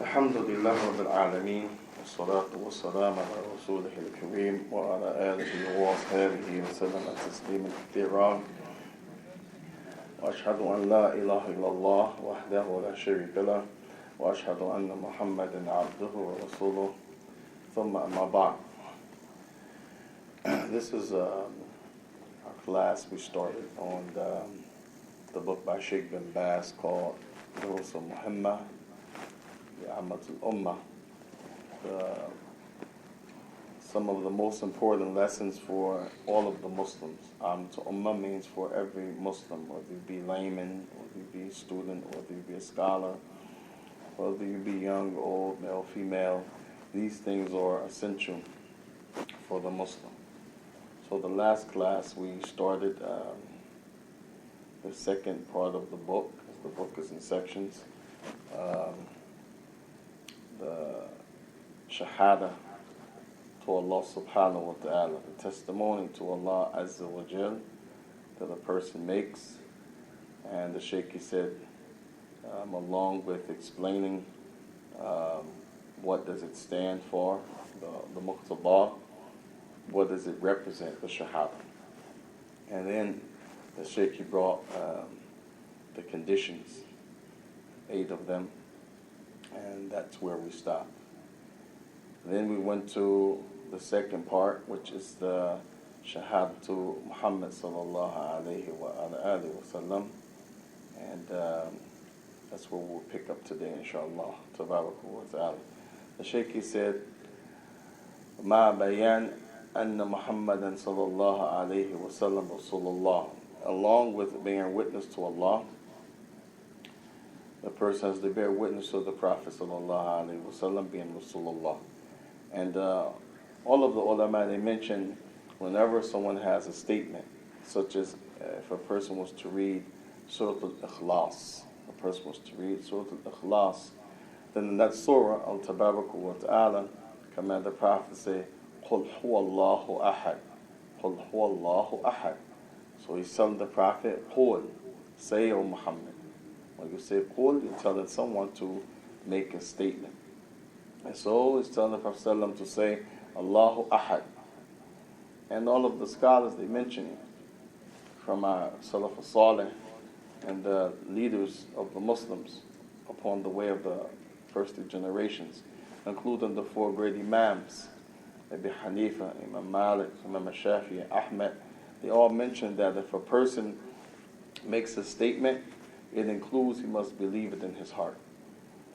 الحمد لله رب العالمين والصلاة والسلام على رسوله الكريم وعلى آله وأصحابه وسلم تسليما كثيرا وأشهد أن لا إله إلا الله وحده لا شريك له وأشهد أن محمدا عبده ورسوله ثم أما بعد. This is our class we started on the book by Sheikh bin Baz called Durus al-Muhimma Ummah. Some of the most important lessons for all of the Muslims. To Ummah means for every Muslim, whether you be layman, whether you be a student, whether you be a scholar, whether you be young, old, male, female. These things are essential for the Muslim. So the last class we started the second part of the book. The book is in sections. The shahada to Allah subhanahu wa ta'ala, the testimony to Allah azza wa jal that a person makes. And the Shaykh said, along with explaining what does it stand for, the muqtada, what does it represent, the shahada. And then the Shaykh brought the conditions, 8 of them, and that's where we stopped. Then we went to the second part, which is the shahada to Muhammad sallallahu alayhi wa alihi wa sallam, and that's where we'll pick up today, inshallah, tabaraka wa ta'ala. The Shaykh said, Ma bayan anna Muhammadan sallallahu alayhi wa sallam Rasulullah, along with bearing witness to Allah, the person has to bear witness to the Prophet sallallahu alaihi wasallam being Rasulullah. And all of the ulama, they mention whenever someone has a statement, such as if a person was to read Surah Al-Ikhlas, then in that surah, Al-Tabaraka wa Ta'ala command the Prophet say, Qul huwallahu ahad. Qul huwallahu ahad. So he's telling the Prophet, Qul, say, O Muhammad. When you say qul, you're telling someone to make a statement. And so it's telling the Prophet ﷺ to say, Allahu Ahad. And all of the scholars, they mention it, from our Salaf al-Salih and the leaders of the Muslims upon the way of the first 2 generations, including the 4 great Imams, Abu Hanifa, Imam Malik, Imam Shafi'i, Ahmed. They all mention that if a person makes a statement, it includes he must believe it in his heart.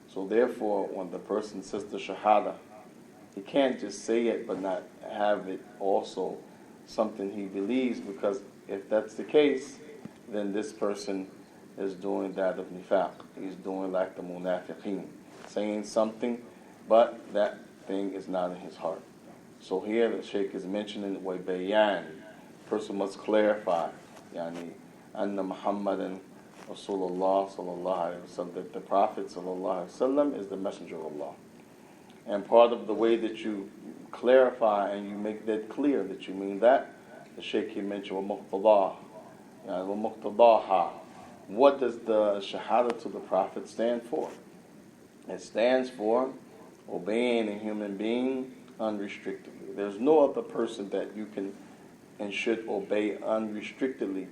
So therefore, when the person says the shahada, he can't just say it but not have it also something he believes, because if that's the case, then this person is doing that of nifaq. He's doing like the munafiqeen, saying something, but that thing is not in his heart. So here the Shaykh is mentioning wa bayan. Person must clarify, yani anna Muhammadan Rasulullah sallallahu alayhi wa sallam, that the Prophet sallallahu alayhi wa sallam is the messenger of Allah. And part of the way that you clarify and you make that clear that you mean that, the Shaykh mentioned wa muqtadaha. What does the shahada to the Prophet stand for? It stands for obeying a human being unrestrictedly. There's no other person that you can and should obey unrestrictedly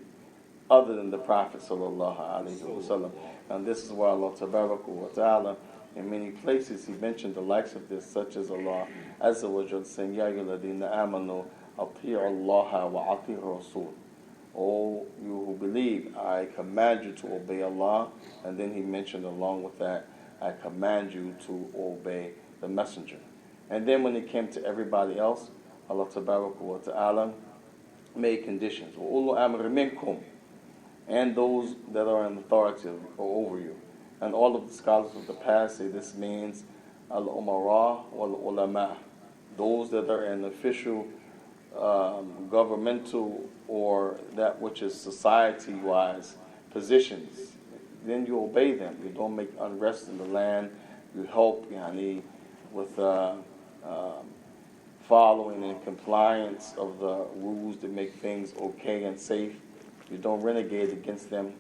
other than the Prophet sallallahu alaihi wasallam. And this is why Allah tabaraka wa ta'ala, in many places, He mentioned the likes of this, such as Allah azza wa jalla saying, Ya ayyuhalladhina amanu ati'u Allah wa ati'u Rasul. O you who believe, I command you to obey Allah. And then He mentioned along with that, I command you to obey the messenger. And then when it came to everybody else, Allah tabaraka wa ta'ala made conditions. Wa ulu amri minkum, and those that are in authority or over you. And all of the scholars of the past say this means al-umara wal-ulama, those that are in official, governmental, or that which is society-wise positions. Then you obey them. You don't make unrest in the land. You help with following and compliance of the rules that make things okay and safe. You don't renegade against them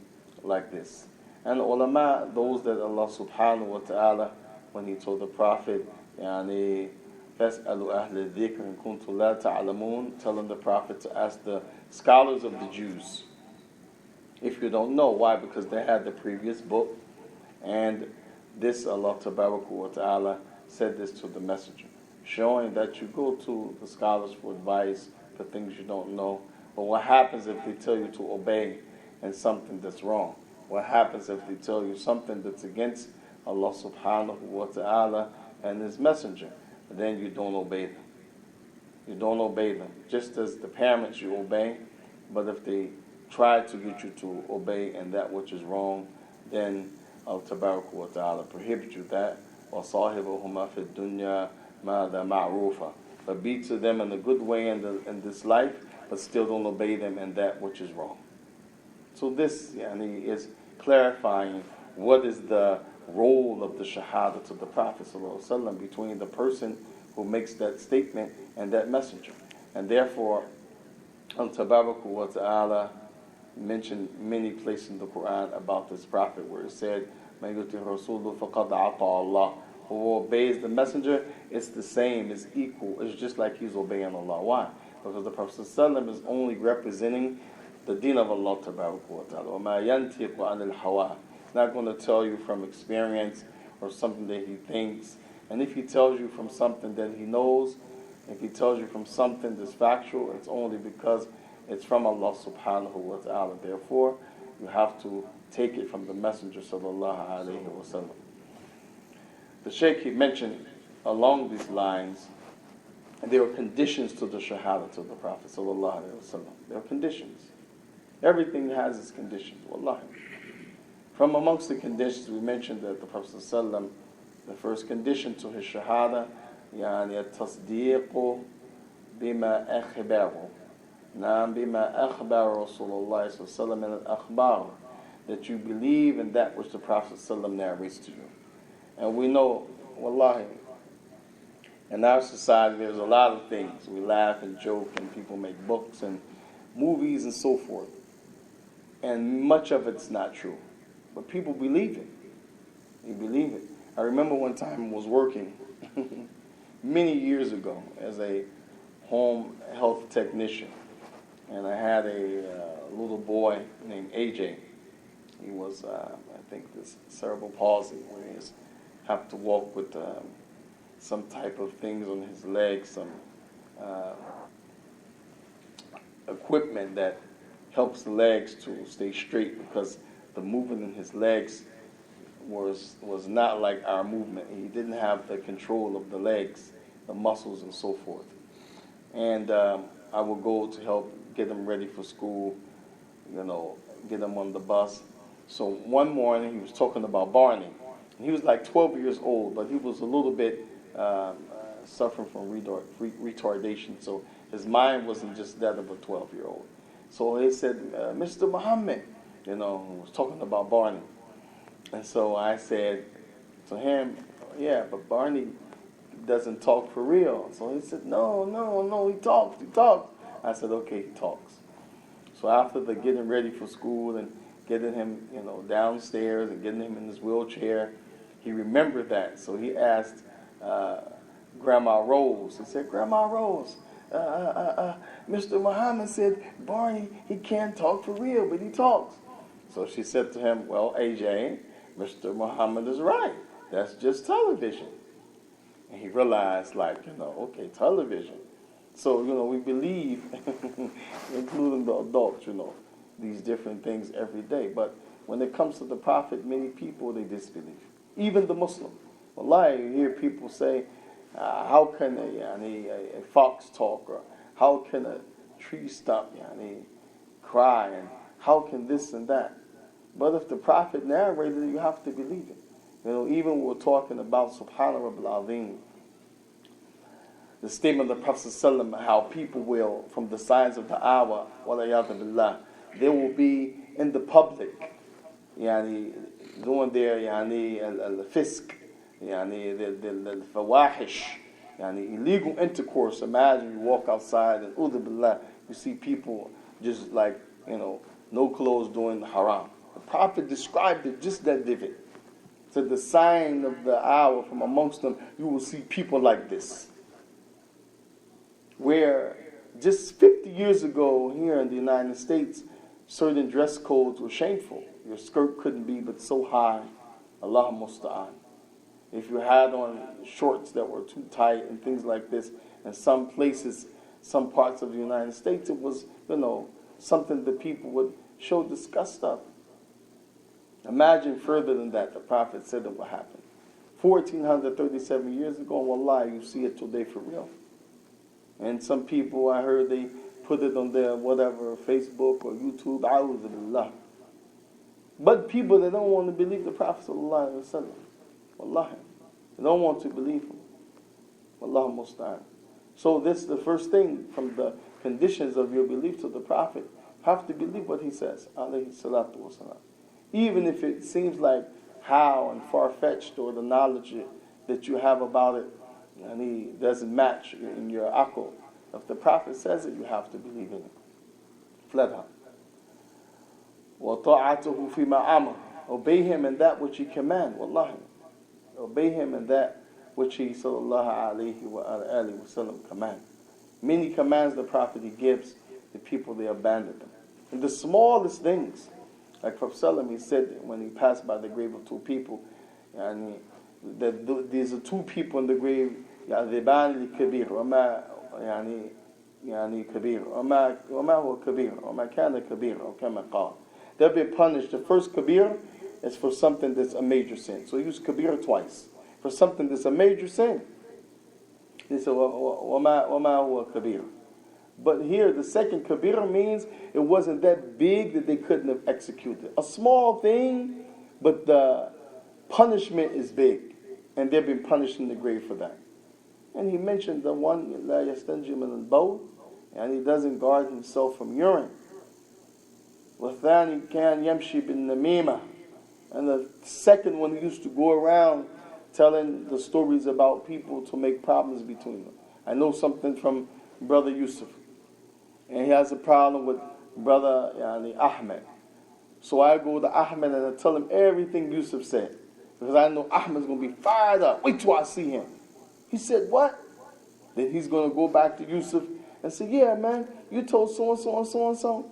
like this. And ulama, those that Allah subhanahu wa ta'ala when he told the Prophet, يعني فَاسْأَلُوا أَهْلَ الذِّكْرِ إِن كُنتُمْ لَا تَعْلَمُونَ, telling the Prophet to ask the scholars of the Jews if you don't know. Why? Because they had the previous book, and this Allah wa Ta'ala said this to the messenger, showing that you go to the scholars for advice for things you don't know. But what happens if they tell you to obey in something that's wrong? What happens if they tell you something that's against Allah subhanahu wa ta'ala and His messenger? Then you don't obey them. You don't obey them. Just as the parents you obey, but if they try to get you to obey in that which is wrong, then Allah wa ta'ala prohibits you that. وَصَاحِبُهُمَا فِي الدُّنْيَا مَاذَا مَعْرُوفًا. But be to them in a good way in this life, but still don't obey them in that which is wrong. So this is clarifying what is the role of the shahada to the Prophet ﷺ between the person who makes that statement and that messenger. And therefore, Allah wa ta'ala mentioned many places in the Quran about this Prophet where it said, مَن يُطِعِ الرَّسُولُ فَقَدْ عَطَى اللَّهُ. Who obeys the messenger, it's the same, it's equal, it's just like he's obeying Allah. Why? Because the Prophet ﷺ is only representing the deen of Allah wa ta'ala. وَمَا يَنْتِقُ عَنِ الْحَوَىٰ. He's not going to tell you from experience or something that he thinks. And if he tells you from something that he knows, if he tells you from something that's factual, it's only because it's from Allah subhanahu wa ta'ala. Therefore, you have to take it from the Messenger sallallahu alayhi wa sallam. The Shaykh, he mentioned along these lines, and there were conditions to the shahada to the Prophet sallallahu alayhi wa sallam. There are conditions. Everything has its conditions, wallahi. From amongst the conditions, we mentioned that the Prophet sallallahu alayhi wa sallam, the first condition to his shahada, يعني التصديق بما أخبره. نعم بما أخبر رسول الله صلى الله عليه وسلم من الأخبار. That you believe in that which the Prophet sallallahu alaihi wasallam narrates to you. And we know, wallahi, in our society there's a lot of things. We laugh and joke and people make books and movies and so forth. And much of it's not true. But people believe it. They believe it. I remember one time I was working many years ago as a home health technician. And I had a little boy named AJ. He was, I think, this cerebral palsy, where he have to walk with some type of things on his legs, some equipment that helps the legs to stay straight, because the movement in his legs was not like our movement. He didn't have the control of the legs, the muscles, and so forth. And I would go to help get him ready for school, get him on the bus. So one morning he was talking about Barney. He was like 12 years old, but he was a little bit suffering from retardation. So his mind wasn't just that of a 12-year-old. So he said, Mr. Muhammad, was talking about Barney. And so I said to him, yeah, but Barney doesn't talk for real. So he said, no, he talks. I said, okay, he talks. So after the getting ready for school and getting him, downstairs and getting him in his wheelchair, he remembered that. So he asked Grandma Rose. He said, Grandma Rose, Mr. Muhammad said, Barney, he can't talk for real, but he talks. So she said to him, well, AJ, Mr. Muhammad is right. That's just television. And he realized, okay, television. So, we believe, including the adults, these different things every day. But when it comes to the Prophet, many people, they disbelieve. Even the Muslim. Wallahi, you hear people say, how can a fox talk? Or how can a tree stump cry? And how can this and that? But if the Prophet narrated it, you have to believe it. Even we're talking about Subhana Rabbil Azim, the statement of the Prophet ﷺ, how people will, from the signs of the hour, walayadu billah, they will be in the public, doing their al-fisk, the fawahish, illegal intercourse. Imagine you walk outside and udu billah, you see people just no clothes doing the haram. The Prophet described it just that vivid. said the sign of the hour from amongst them, you will see people like this. Where just 50 years ago here in the United States, certain dress codes were shameful. Your skirt couldn't be but so high. Allah musta'an. If you had on shorts that were too tight and things like this, in some places, some parts of the United States, it was, something that people would show disgust of. Imagine further than that, the Prophet said it would happen. 1437 years ago, and wallahi, you see it today for real. And some people, I heard they put it on their whatever, Facebook or YouTube, a'udhu billah. But people, they don't want to believe the Prophet sallallahu alaihi wasallam. Wallahi. They don't want to believe him. Wallahu musta'an. So this is the first thing from the conditions of your belief to the Prophet. You have to believe what he says, alayhi salatu wasalam. Even if it seems like how and far-fetched or the knowledge that you have about it, and he doesn't match in your akal. If the Prophet says it, you have to believe in it. Flat out. وَطَاعَتُهُ فِي مَا أَمَرَ. Obey him in that which he command. Wallahi. Obey him in that which he sallallahu alayhi wa alihi wa sallam command. Many commands the Prophet he gives, the people they abandon them. And the smallest things, like Prophet sallam, he said when he passed by the grave of two people, and these are two people in the grave, يعذبان لكبير وما كبير وما هو كبير وما كان كبير أو كما قال. They'll be punished. The first kabir is for something that's a major sin. So use kabir twice. For something that's a major sin. They say وما هو كبير. But here the second kabir means it wasn't that big that they couldn't have executed. A small thing, but the punishment is big. And they've been punished in the grave for that. And he mentioned the one, لا يستنجي من البول, and he doesn't guard himself from urine. وَالثَّانِي كَانْ يَمْشِي بِالنَّمِيمَةِ. And the second one, he used to go around telling the stories about people to make problems between them. I know something from Brother Yusuf. And he has a problem with Brother Ahmed. So I go to Ahmed and I tell him everything Yusuf said. Because I know Ahmed's going to be fired up. Wait till I see him. He said, what? Then he's going to go back to Yusuf and say, yeah, man, you told so-and-so and so-and-so.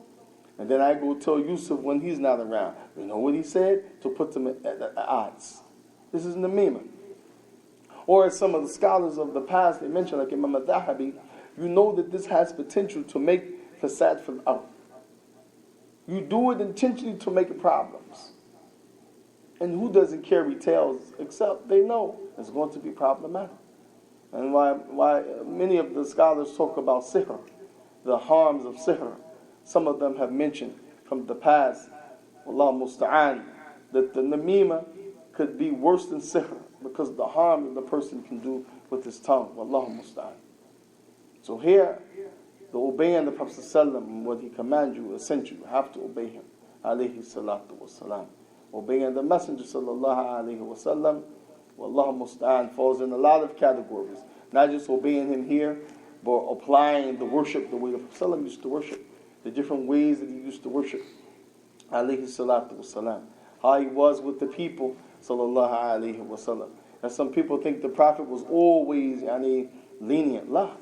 And then I go tell Yusuf when he's not around. You know what he said? To put them at odds. This is Namima. Or as some of the scholars of the past, they mention, like Imam al-Dhahabi, you know that this has potential to make fasad for the out. You do it intentionally to make problems. And who doesn't carry tales except they know it's going to be problematic. And why many of the scholars talk about sihr, the harms of sihr. Some of them have mentioned from the past, Allah musta'an, that the namima could be worse than sihr because of the harm that the person can do with his tongue. Allah musta'an. So here, the obeying the Prophet ﷺ, what he commands you, essential, you have to obey him. Alayhi salatu wasalam. Obeying the Messenger sallallahu alayhi wa sallam, wallahu musta'an, falls in a lot of categories. Not just obeying him here, but applying the worship the way the Prophet used to worship, the different ways that he used to worship. Alayhi salatu wasalam. How he was with the people, sallallahu alayhi wa sallam. And some people think the Prophet was always lenient. La.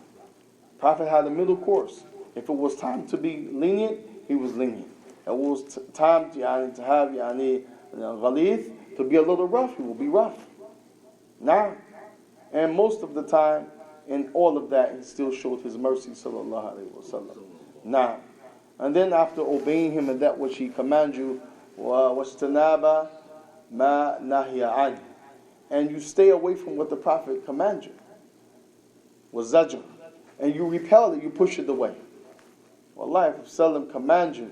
Prophet had a middle course. If it was time to be lenient, he was lenient. If it was time to have ghalith, to be a little rough, he will be rough. Nah. And most of the time, in all of that, he still showed his mercy, sallallahu alayhi wa sallam. Nah. And then after obeying him in that which he commands you, وَاجْتَنَابَ مَا نَهْيَ عَنْهُ, and you stay away from what the Prophet commands you. وَزَجْرُ, and you repel it, you push it away. Wallahi, if Sallam commands you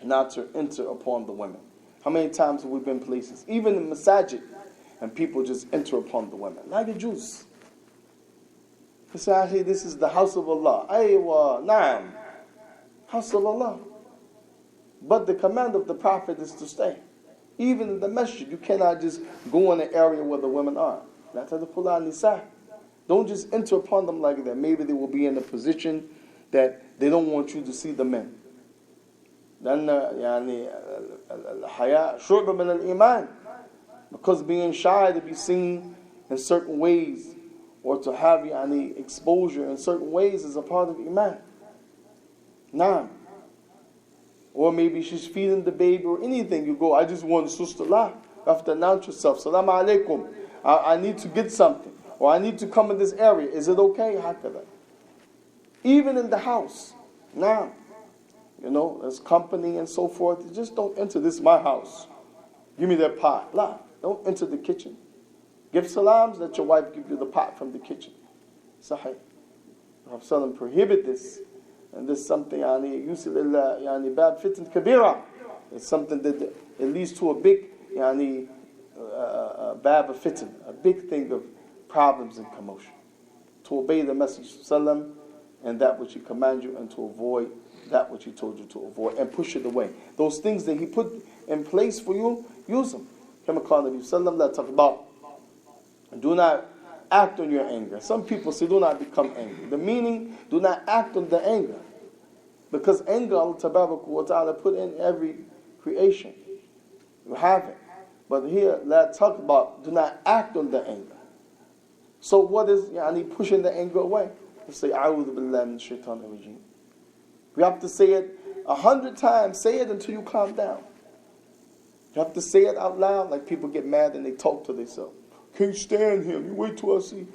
not to enter upon the women. How many times have we been places, even in masajid, and people just enter upon the women? Like the Jews. They say, hey, this is the house of Allah. Aywa, naam. House of Allah. But the command of the Prophet is to stay. Even in the masjid, you cannot just go in the area where the women are. La tadkhula nisa. Don't just enter upon them like that. Maybe they will be in a position that they don't want you to see the men. لأن الحياء شعبة من الإيمان. Because being shy to be seen in certain ways or to have any exposure in certain ways is a part of Iman. Nah. Or maybe she's feeding the baby or anything. You go, I just want sister la. You have to announce yourself. Salam alaikum. I need to get something. Or I need to come in this area. Is it okay? Hakada. Even in the house. Nah. There's company and so forth. You just don't enter this my house. Give me that pot. La. Don't enter the kitchen. Give salams, let your wife give you the pot from the kitchen. Sahih. Prophet prohibit this. And this is something, bad fitn kabira. It's something that it leads to a big, bab of fitn, a big thing of problems and commotion. To obey the Messenger sallam and that which he commanded you, and to avoid that which he told you to avoid, and push it away. Those things that he put in place for you, use them. Kama qala Nabi sallam, let's talk about, do not act on your anger. Some people say do not become angry. The meaning, do not act on the anger. Because anger, Allah Tabaraka wa Ta'ala put in every creation. You have it. But here, let's talk about, do not act on the anger. So what is pushing the anger away? Let's say, A'udhu billahi min shaitanir rajim. You have to say it 100 times. Say it until you calm down. You have to say it out loud, like people get mad and they talk to themselves. Can't stand him. You wait till I see.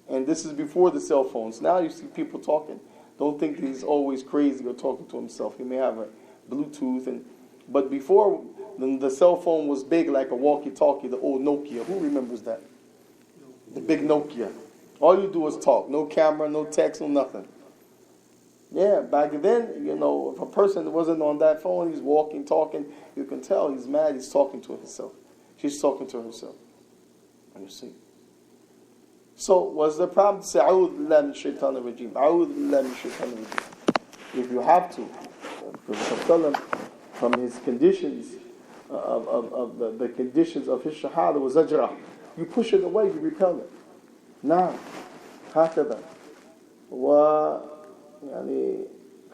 And this is before the cell phones. Now you see people talking. Don't think he's always crazy or talking to himself. He may have a Bluetooth. But before, the cell phone was big like a walkie-talkie, the old Nokia. Who remembers that? The big Nokia. All you do is talk. No camera, no text, no nothing. Yeah, back then, if a person wasn't on that phone, he's walking, talking, you can tell he's mad, he's talking to himself. She's talking to herself. And you see. So, what's the problem? Say, A'udhu billahi min shaitanir rajim. A'udhu billahi min shaitanir rajim. If you have to, from his conditions, of the conditions of his shahada was ajrah. You push it away, you repel it. Now, hakada.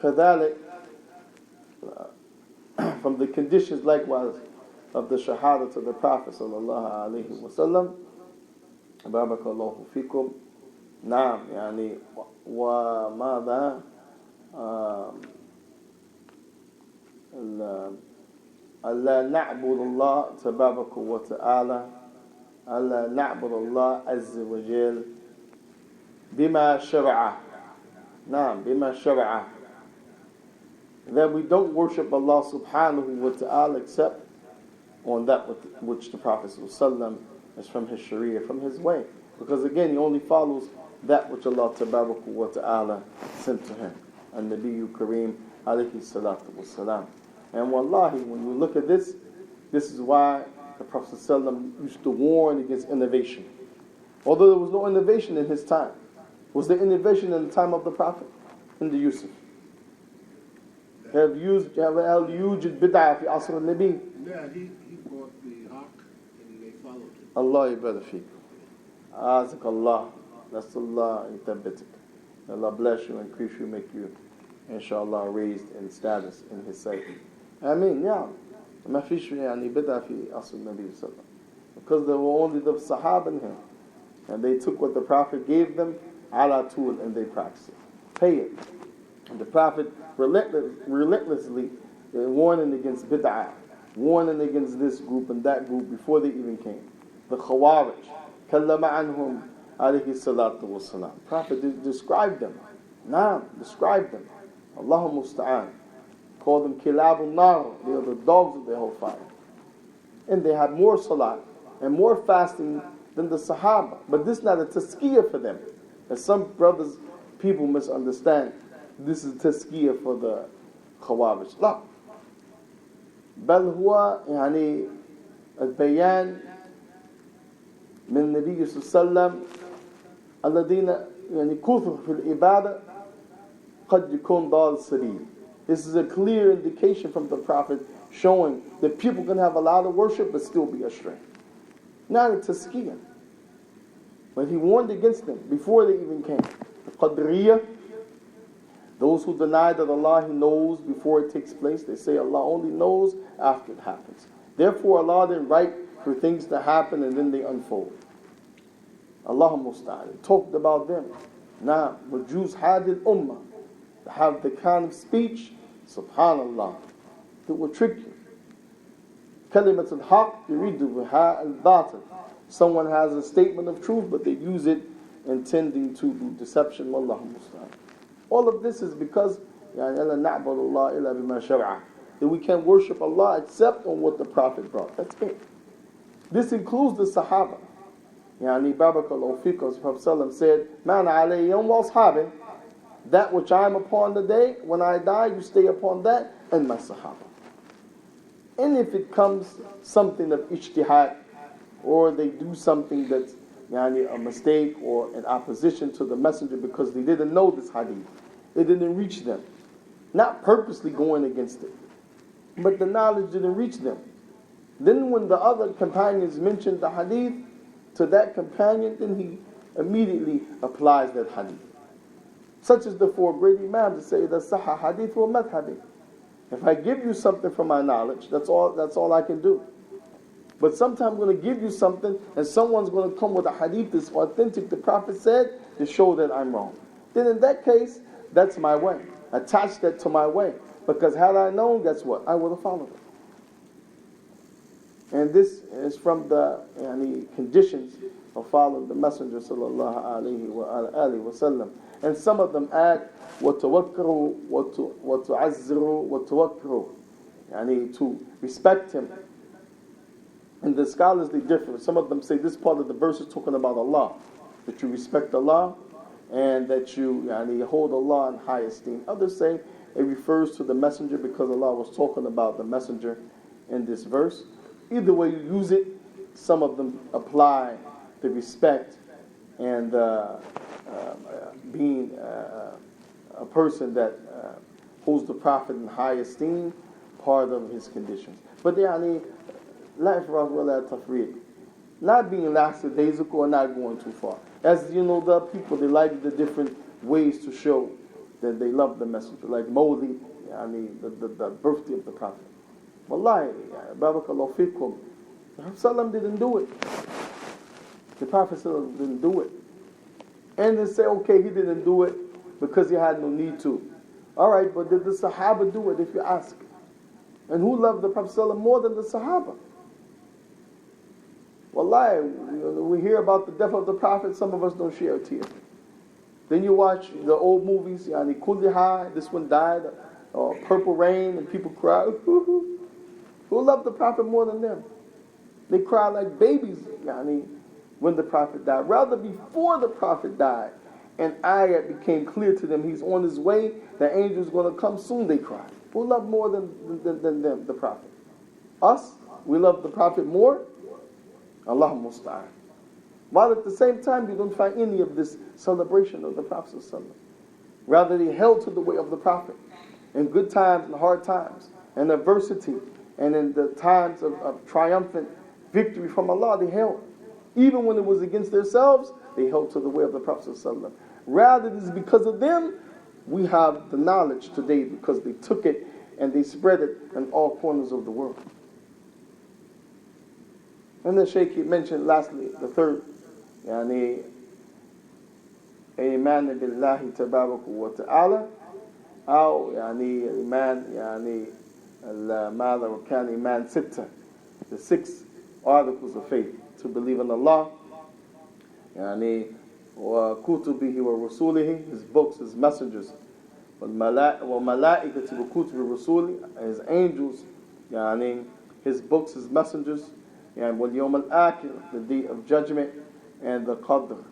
كذلك from the conditions likewise of the shahada to the Prophet sallallahu alaihi wasallam. Barakallahu fikum. نعم وماذا ألا نعبد الله تبارك وتعالى ألا نعبد الله عز وجل بما شرعه. Naam, bima shara'a. That we don't worship Allah subhanahu wa ta'ala except on that which the Prophet sallallahu is from his sharia, from his way. Because again, he only follows that which Allah tabaraka wa ta'ala sent to him. And Nabiyyu Kareem alayhi salatu wa salam. And wallahi, when you look at this is why the Prophet sallallahu used to warn against innovation. Although there was no innovation in his time. Was there innovation in the time of the Prophet? In the Yusuf? Have used bid'ah fi asr al-Nabi? Yeah, he brought the haqq and they followed it. Allah yubarak feek. Azak Allah. Nasallah yutabbitik. Allah bless you, increase you, make you, inshallah, raised in status in His sight. Ameen, yeah. ما فيش يعني بدعة في أصل النبي صلى الله عليه وسلم. Because there were only the Sahaba in him. And they took what the Prophet gave them, ala tul, and they practiced it. Pay it. And the Prophet relentlessly warning against bid'ah, warning against this group and that group before they even came. The Khawarij. Kallama anhum alayhi salatu wassalam. Prophet described them. Naam, described them. Allahu musta'an. Called them kilabun nar. They are the dogs of the hellfire. And they had more salat and more fasting than the Sahaba. But this is not a tazkiyah for them. As some people misunderstand, this is tazkiyah for the Khawarij. لا. بل هو يعني البيان من النبي صلى الله عليه وسلم الذين يعني كثر في العبادة قد يكون ضال سبيل. This is a clear indication from the Prophet showing that people can have a lot of worship but still be astray. Not a tazkiyah. But he warned against them before they even came. The Qadriyah, those who deny that Allah He knows before it takes place, they say Allah only knows after it happens. Therefore Allah didn't write for things to happen and then they unfold. Allah musta'an. It talked about them. Now, Jews had the ummah to have the kind of speech, subhanallah, that will trick you. Kalimat al-haq yuridu biha al-batil. Someone has a statement of truth, but they use it intending to do deception. Wallahu musta'an. All of this is because that we can't worship Allah except on what the Prophet brought. That's it. This includes the Sahaba. Barakallahu fikum, Prophet said, Man alayhim wa ashabi, that which I am upon the day, when I die, you stay upon that, and my Sahaba. And if it comes something of ijtihad, or they do something that's a mistake or an opposition to the messenger because they didn't know this hadith, it didn't reach them. Not purposely going against it, but the knowledge didn't reach them. Then when the other companions mentioned the hadith to that companion, then he immediately applies that hadith. Such as the four great imams say, the sahha hadith wa madhabi. If I give you something from my knowledge, that's all I can do. But sometimes I'm going to give you something and someone's going to come with a hadith that's authentic, the Prophet said, to show that I'm wrong. Then in that case, that's my way. Attach that to my way. Because had I known, guess what? I would have followed it. And this is from the conditions of following the Messenger sallallahu alaihi wasallam. And some of them add وَتَوَكَّرُوا وَتُعَزِّرُوا وَتَوَكَّرُوا, to respect him. And the scholars, they differ. Some of them say this part of the verse is talking about Allah, that you respect Allah and that you hold Allah in high esteem. Others say it refers to the messenger because Allah was talking about the messenger in this verse. Either way you use it, some of them apply the respect and being a person that holds the Prophet in high esteem, part of his conditions. But not being lackadaisical or not going too far. As you know, the people, they like the different ways to show that they love the messenger, like Mawlid, the birthday of the Prophet. Wallahi, barakallahu fikum, the Prophet didn't do it. The Prophet didn't do it. And they say, okay, he didn't do it because he had no need to. Alright, but did the Sahaba do it, if you ask? And who loved the Prophet more than the Sahaba? Wallahi, we hear about the death of the Prophet, some of us don't shed a tear. Then you watch the old movies, Kulli Hai, this one died, or Purple Rain, and people cry. Who loved the Prophet more than them? They cry like babies, when the Prophet died. Rather, before the Prophet died, and ayat became clear to them, he's on his way, the angel's going to come soon, they cried. Who loved more than them, the Prophet? Us? We love the Prophet more? Allah musta'an. While at the same time, you don't find any of this celebration of the Prophet ﷺ. Rather, they held to the way of the Prophet in good times and hard times, and adversity, and in the times of triumphant victory from Allah, they held. Even when it was against themselves, they held to the way of the Prophet ﷺ. Rather, it is because of them we have the knowledge today, because they took it and they spread it in all corners of the world. And the Shaykh mentioned lastly, the third, إيمان بالله تبارك وتعالى أو إيمان ماذا وكان إيمان ستة, the 6 articles of faith, to believe in Allah, وكتبه ورسوله, his books, his messengers, وملائكته وكتب رسوله, his angels, his books, his messengers, واليوم الآخر, the day of judgment, and the qadr,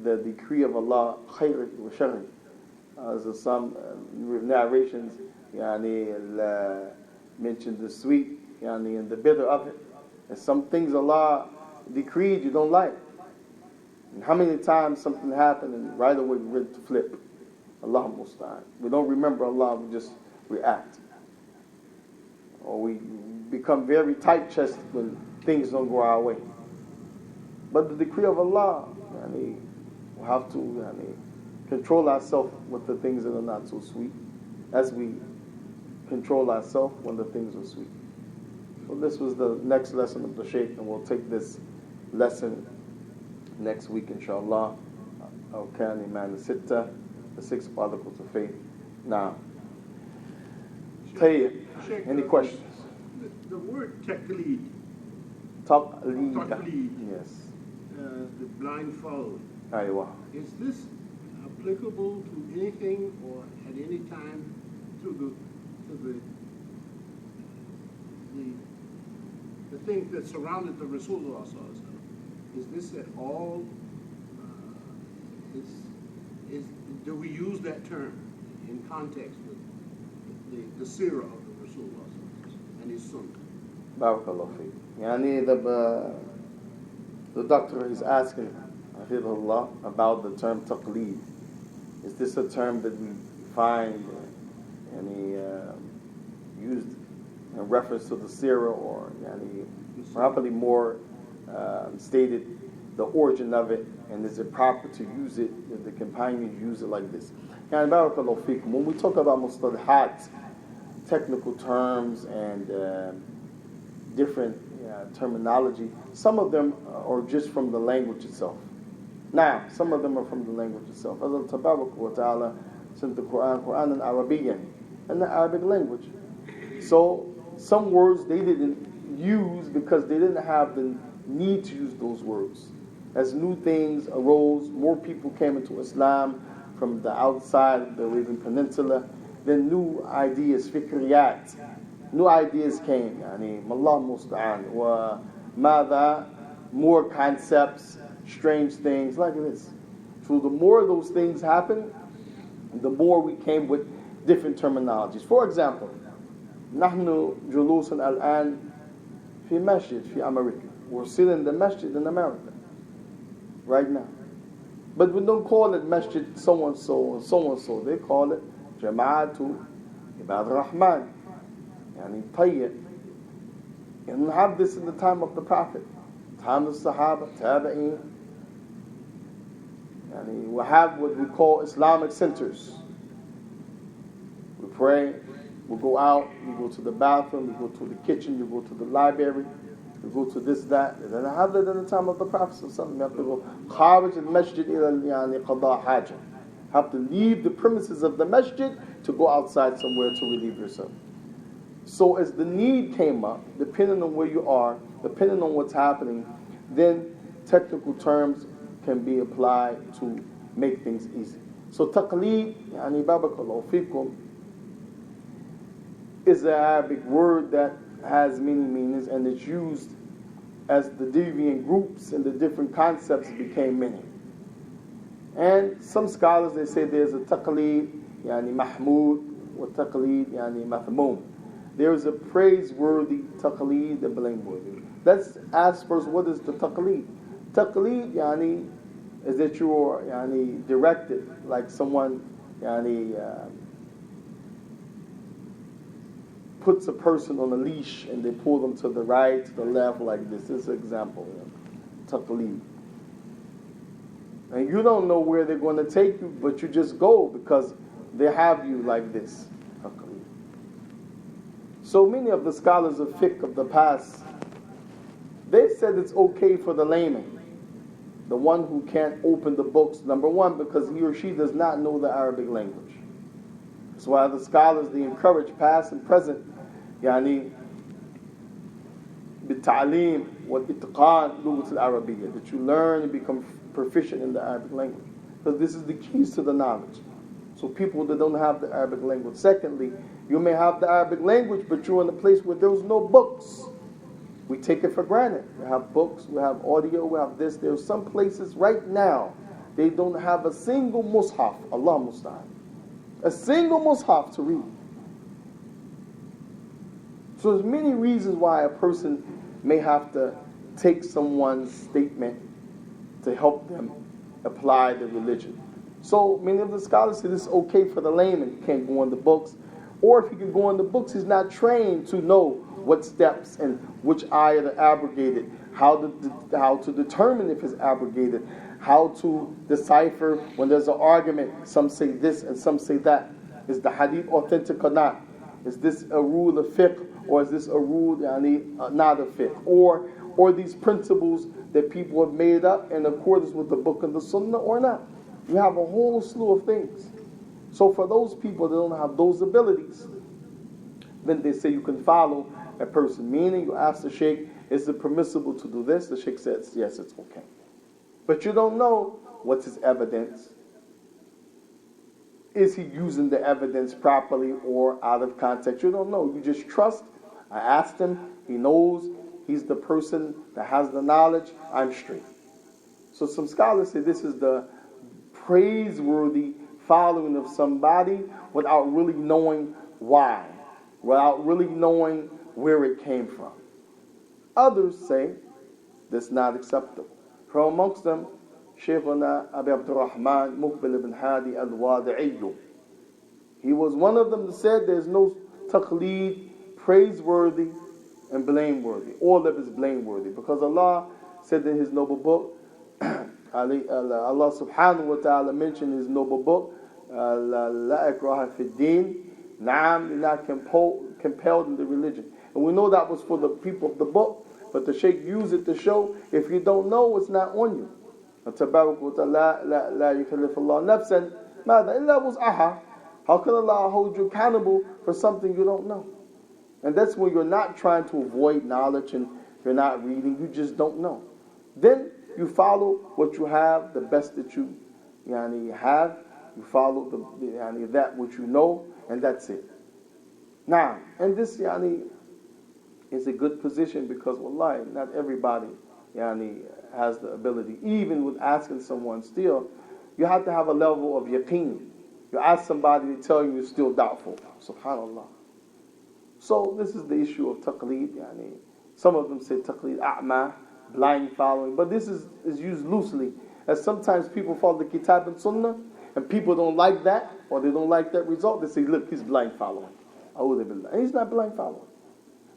the decree of Allah, khayr wa sharr. As some narrations mention the sweet and the bitter of it. And some things Allah decreed you don't like. And how many times something happened and right away we're ready to flip? Allah musta'an. We don't remember Allah, we just react. Or we become very tight-chested when things don't go our way. But the decree of Allah, we have to control ourselves with the things that are not so sweet, as we control ourselves when the things are sweet. So this was the next lesson of the Shaykh, and we'll take this lesson next week, inshallah. Al-Kani Man Sitta, the 6 particles of faith. Now, Sheikh, any questions? The word taqleed, Taqleed. Yes. the blindfold, Aywa. is this applicable to anything or at any time to the things that surrounded the Rasulullah sallallahu alaihi wasallam? Is this at all? Do we use that term in context with the seerah of the Rasulullah sallallahu alaihi wasallam and his sunnah? Barakallahu feek. Yani the doctor is asking Hafidhullah about the term taqleed. Is this a term that we find used in reference to the seerah, or probably more stated the origin of it, and is it proper to use it if the companions use it like this? Yani barakallahu feekum. When we talk about mustalahat, technical terms and different terminology, some of them are just from the language itself. Now, some of them are from the language itself. Allah Tabaraka wa Ta'ala sent the Quran in Arabian, in the Arabic language. So some words they didn't use because they didn't have the need to use those words. As new things arose, more people came into Islam from the outside of the Arabian Peninsula, then new ideas, fikriyat, new ideas came. Yani, Allah musta'an, wa mada, more concepts, strange things like this. So the more those things happen, the more we came with different terminologies. For example, نحن جلوس الآن في مسجد في America. We're sitting in the masjid in America right now. But we don't call it masjid so-and-so and so-and-so. They call it Jama'atu Ibad Rahman. Yani Tayyib. And we have this in the time of the Prophet, time of the Sahaba, Tabi'een. Yani we have what we call Islamic centers. We pray, we go out, we go to the bathroom, we go to the kitchen, we go to the library, we go to this, that. And then I have that in the time of the Prophet. You have to go kharij al-masjid ila qada haja. Have to leave the premises of the masjid to go outside somewhere to relieve yourself. So as the need came up, depending on where you are, depending on what's happening, then technical terms can be applied to make things easy. So taqleed, yani barakallahu fikum, is an Arabic word that has many meanings, and it's used as the deviant groups and the different concepts became many. And some scholars, they say there's a taqleed, yani mahmud, or taqleed, yani mathmoom. There's a praiseworthy taqleed and blameworthy. Let's ask first, what is the taqleed? Taqleed, yani, is that you are yani, directed, like someone yani, puts a person on a leash and they pull them to the right, to the left, like this. This is an example. Taqleed. And you don't know where they're going to take you, but you just go because they have you like this. Taqleed. So many of the scholars of fiqh of the past, they said it's okay for the layman, the one who can't open the books, number one, because he or she does not know the Arabic language. That's why the scholars, they encourage past and present, yani, بالتعليم والإتقان لغة العربية, that you learn and become proficient in the Arabic language. Because this is the keys to the knowledge. So people that don't have the Arabic language. Secondly, you may have the Arabic language, but you're in a place where there's no books. We take it for granted. We have books, we have audio, we have this. There's some places right now, they don't have a single mushaf, Allah musta'an, a single mushaf to read. So there's many reasons why a person may have to take someone's statement to help them apply the religion. So many of the scholars say this is okay for the layman. He can't go in the books. Or if he can go in the books, he's not trained to know what steps and which ayat are abrogated, how to determine if it's abrogated, how to decipher when there's an argument. Some say this and some say that. Is the hadith authentic or not? Is this a rule of fiqh, or is this a rule not a fiqh? Or these principles that people have made up in accordance with the book and the sunnah or not? You have a whole slew of things. So for those people that don't have those abilities, then they say you can follow a person. Meaning you ask the sheikh, is it permissible to do this? The sheikh says, yes, it's okay. But you don't know what's his evidence. Is he using the evidence properly or out of context? You don't know. You just trust. I asked him. He knows. He's the person that has the knowledge. I'm straight. So some scholars say this is the praiseworthy following of somebody without really knowing why, without really knowing where it came from. Others say that's not acceptable. From amongst them, Shaykhuna Abu Abdurrahman Muqbil ibn Hadi al-Wadi'i. He was one of them that said there's no taqleed praiseworthy and blameworthy. All of it is blameworthy because Allah said in His noble book, Allah subhanahu wa ta'ala mentioned His noble book, La ikraha fi din, Naam, you're not compelled in the religion. And we know that was for the people of the book, but the Shaykh used it to show if you don't know, it's not on you. تبارك وتعالى لا يكلف الله نفسا ماذا إلا وسعها. How can Allah hold you accountable for something you don't know? And that's when you're not trying to avoid knowledge and you're not reading, you just don't know. Then you follow what you have, the best that you have. You follow that which you know, and that's it. Now, and this is a good position because wallahi, not everybody has the ability. Even with asking someone still, you have to have a level of yaqeen. You ask somebody to tell you you're still doubtful. Subhanallah. So this is the issue of taqleed. Some of them say taqleed a'ma, blind following, but this is used loosely. As sometimes people follow the kitab and sunnah, and people don't like that, or they don't like that result, they say, look, he's blind following. And he's not blind following.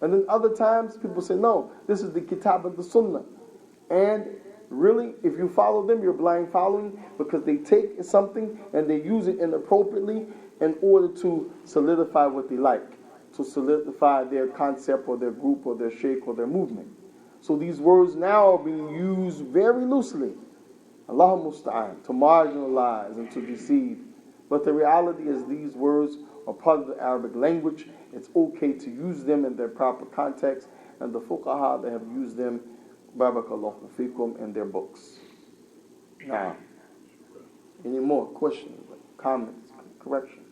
And then other times, people say, no, this is the kitab and the sunnah. And really, if you follow them, you're blind following because they take something and they use it inappropriately in order to solidify what they like, to solidify their concept or their group or their sheikh or their movement. So these words now are being used very loosely. Allahu musta'an, to marginalize and to deceive. But the reality is these words are part of the Arabic language. It's okay to use them in their proper context. And the fuqaha, they have used them, barakallahu fikum, in their books. Now, any more questions, comments, corrections?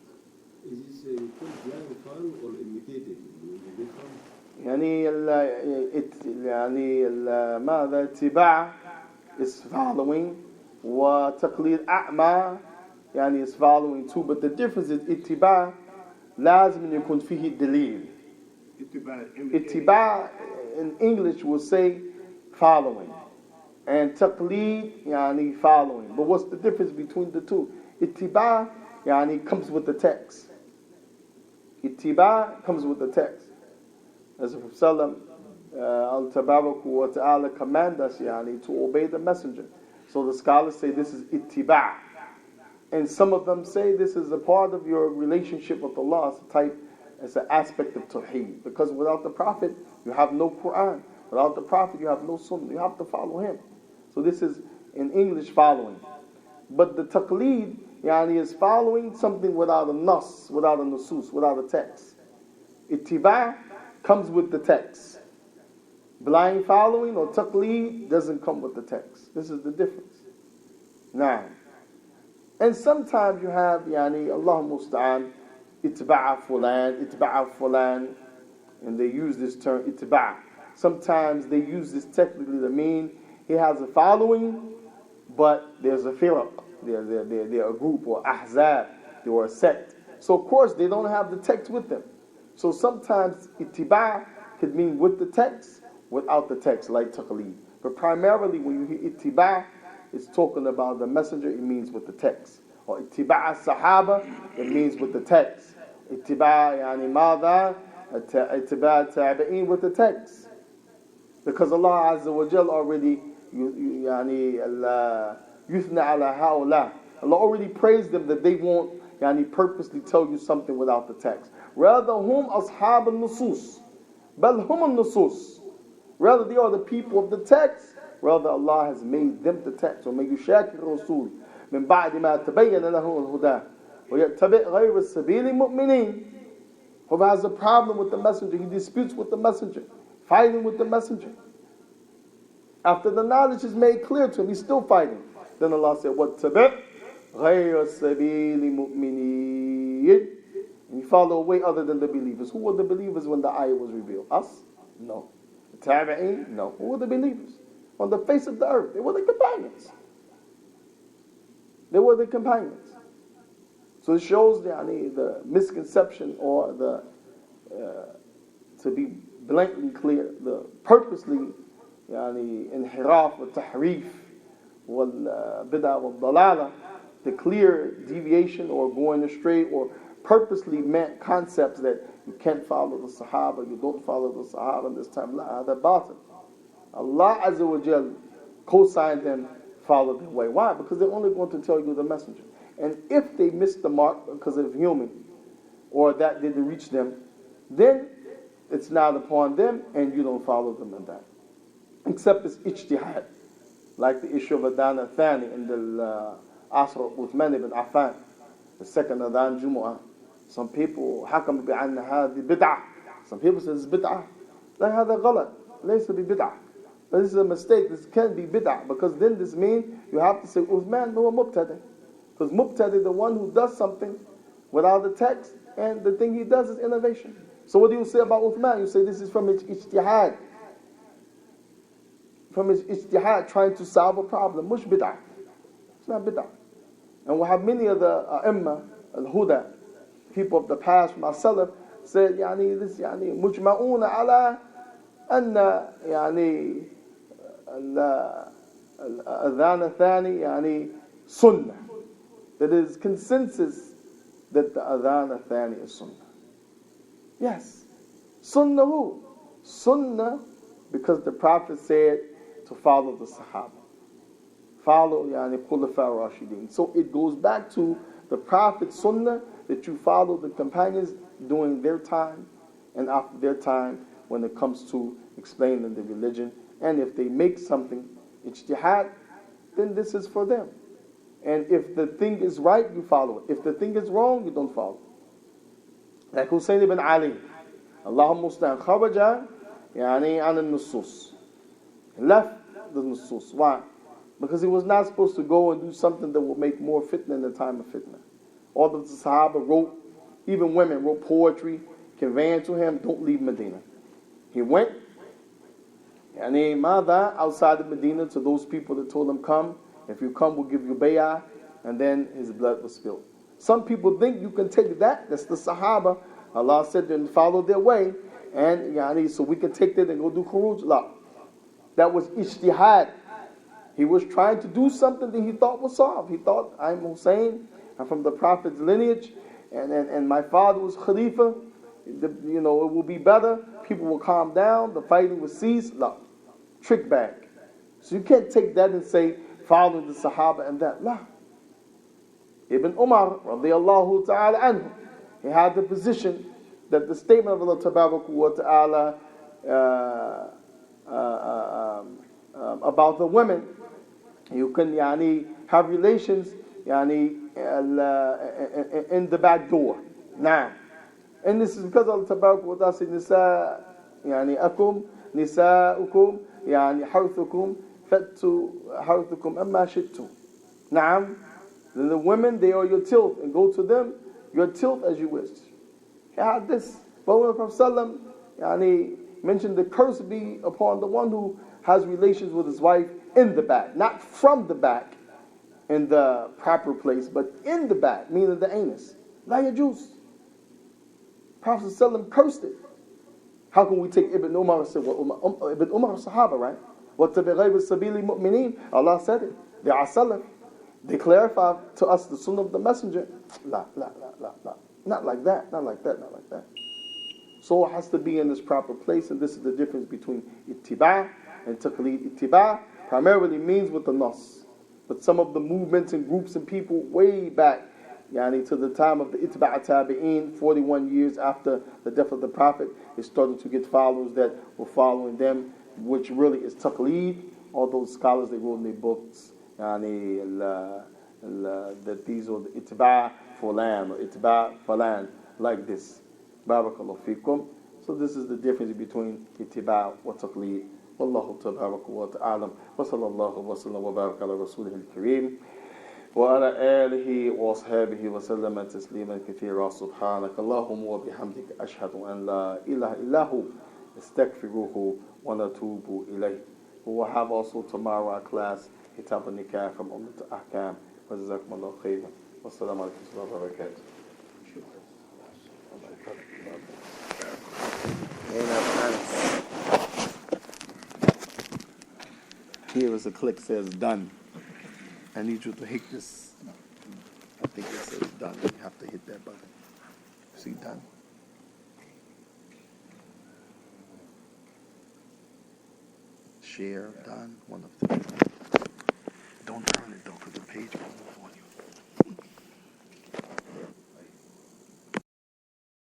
Is this blind follow or imitated? ماذا اتباع is following, وتقليد أعمى is following too. But the difference is اتباع لازم أن يكون فيه دليل. اتباع in English will say following, and taqleed following. But what's the difference between the two? Ittiba comes with the text. Ittiba comes with the text. As the Prophet al-Tabaraku wa ta'ala command us to obey the messenger. So the scholars say this is ittiba. And some of them say this is a part of your relationship with Allah. It's an aspect of tawheed. Because without the Prophet, you have no Quran. Without the Prophet, you have no Sunnah. You have to follow him. So this is in English following. But the taqleed is following something without a nas, without a nusus, without a text. Ittiba comes with the text. Blind following or taqleed doesn't come with the text. This is the difference. Now, and sometimes you have Allah musta'an, itba'a fulan, and they use this term itba'. Sometimes they use this technically to mean he has a following, but there's a firaq, they're a group or ahzab, they're a sect. So of course they don't have the text with them. So sometimes ittiba' could mean with the text, without the text, like taqleed. But primarily when you hear ittiba', it's talking about the messenger, it means with the text. Or ittiba' sahaba, it means with the text. Ittiba' madha, ittiba' tabi'in, with the text. Because Allah Azza wa Jal already yuthna ala haula. Allah already praised them that they won't purposely tell you something without the text. Rather, hum ashab al-nusus. Bal hum al-nusus. Rather, they are the people of the text. Rather, Allah has made them the text. وَمَن يُشَاكِرِ الرَّسُولِ مِن بَعْدِ مَا تَبَيَّنَ لَهُ الْهُدَى وَيَتَّبِعْ غَيْرَ السَّبِيلِ الْمُؤْمِنِينَ. Whoever has a problem with the messenger, he disputes with the messenger, fighting with the messenger. After the knowledge is made clear to him, he's still fighting. Then Allah said, وَاتَّبِعْ غَيْرَ السَّبِيلِ الْمُؤْمِنِينَ. And you follow a way other than the believers. Who were the believers when the ayah was revealed? Us? No. The Tabi'een? No. Who were the believers? On the face of the earth. They were the companions. They were the companions. So it shows the misconception or to be blatantly clear, the purposely inhiraf wa tahrif wal bid'ah wal dalala, the clear deviation or going astray or purposely meant concepts that you can't follow the Sahaba, you don't follow the Sahaba in this time. La, that batil. Allah Azza wa Jal co-signed them, follow their way. Why? Because they're only going to tell you the messenger. And if they miss the mark because of human or that didn't reach them, then it's not upon them and you don't follow them in that. Except it's ijtihad. Like the issue of Adhan al-Thani in the Asr of Uthman ibn Affan, the second Adhan Jumu'ah. Some people, حكم بأن هذه بدعة. Some people say it's bid'ah. لا هذا غلط. ليس ببدعة. This is a mistake. This can't be bid'ah. Because then this means you have to say Uthman huwa mubtadi. Because mubtadi is the one who does something without the text, and the thing he does is innovation. So what do you say about Uthman? You say this is from his ijtihad. From his ijtihad trying to solve a problem. Mush bid'ah. It's not bid'ah. And we have many of the A'imma, al-Huda, people of the past from our Salaf, said this مجمعون على أن الأذان الثاني sunnah. That is consensus that the Adhan al-Thani is sunnah. Yes. Sunnah who? Sunnah because the Prophet said to follow the Sahaba. Follow Khulafa Rashidin. So it goes back to the Prophet's sunnah that you follow the companions during their time and after their time when it comes to explaining the religion. And if they make something ijtihad, then this is for them. And if the thing is right, you follow it. If the thing is wrong, you don't follow it. Like Hussein ibn Ali, Allahumma musta'an kharaja an al-nusus. He left the nusus. Why? Because he was not supposed to go and do something that would make more fitna in the time of fitna. All of the Sahaba wrote, even women wrote poetry, conveying to him, don't leave Medina. He went, outside of Medina to those people that told him, come, if you come, we'll give you bay'ah, and then his blood was spilled. Some people think you can take that's the Sahaba. Allah said, then follow their way, and so we can take that and go do khuruj. La. That was ijtihad. He was trying to do something that he thought was solved. He thought, I'm Hussein, I'm from the Prophet's lineage, and my father was Khalifa. It will be better. People will calm down. The fighting will cease. La. Trick bag. So you can't take that and say, follow the Sahaba and that. La. Ibn Umar, radiyallahu ta'ala anhu, he had the position that the statement of Allah tabaraka wa ta'ala about the women, you can have relations in the back door. Now, and this is because Allah tabaraka wa ta'ala said, nisa'ukum harthukum fattu harthukum amma shittum. Naam. Then the women, they are your tilth, and go to them your tilth as you wish. He had this. But when the Prophet mentioned the curse be upon the one who has relations with his wife in the back, not from the back in the proper place, but in the back, meaning the anus. La yajuz. Prophet cursed it. How can we take Ibn Umar and say, well, Ibn Umar is Sahaba, right? وَاتَّبِعْ غَيْرَ السَّبِيلِ الْمُؤْمِنِينَ. Allah said it. They are Salaf. They clarify to us the sunnah of the messenger. La. Not like that, not like that, not like that. So it has to be in this proper place, and this is the difference between ittiba' and taqleed. Ittiba' primarily means with the nas. But some of the movements and groups and people way back Yani to the time of the Itba' Tabi'een, 41 years after the death of the Prophet, it started to get followers that were following them, which really is taqleed. All those scholars, they wrote in their books yani, that these are the Itba' Fulan or Itba' Falan, like this. Barakallahu fikum. So this is the difference between Itba' wa taqleed. Wallahu tabaraka wa ta'ala. Wa sallallahu wa sallam wa baraka ala rasulih al-kareem. وعلى آله وأصحابه وسلم تسليما كثيرا سبحانك اللهم وبحمدك أشهد أن لا إله إلا هو استغفره ونتوب إليه. We will have also tomorrow our class Kitab al-Nikah from Ummat al-Ahkam. وجزاكم الله خيرا والسلام عليكم ورحمة الله وبركاته. Here is a click says done. I need you to hit this. I think it says done. You have to hit that button. See done? Share done. One of the. Don't turn it though, because the page will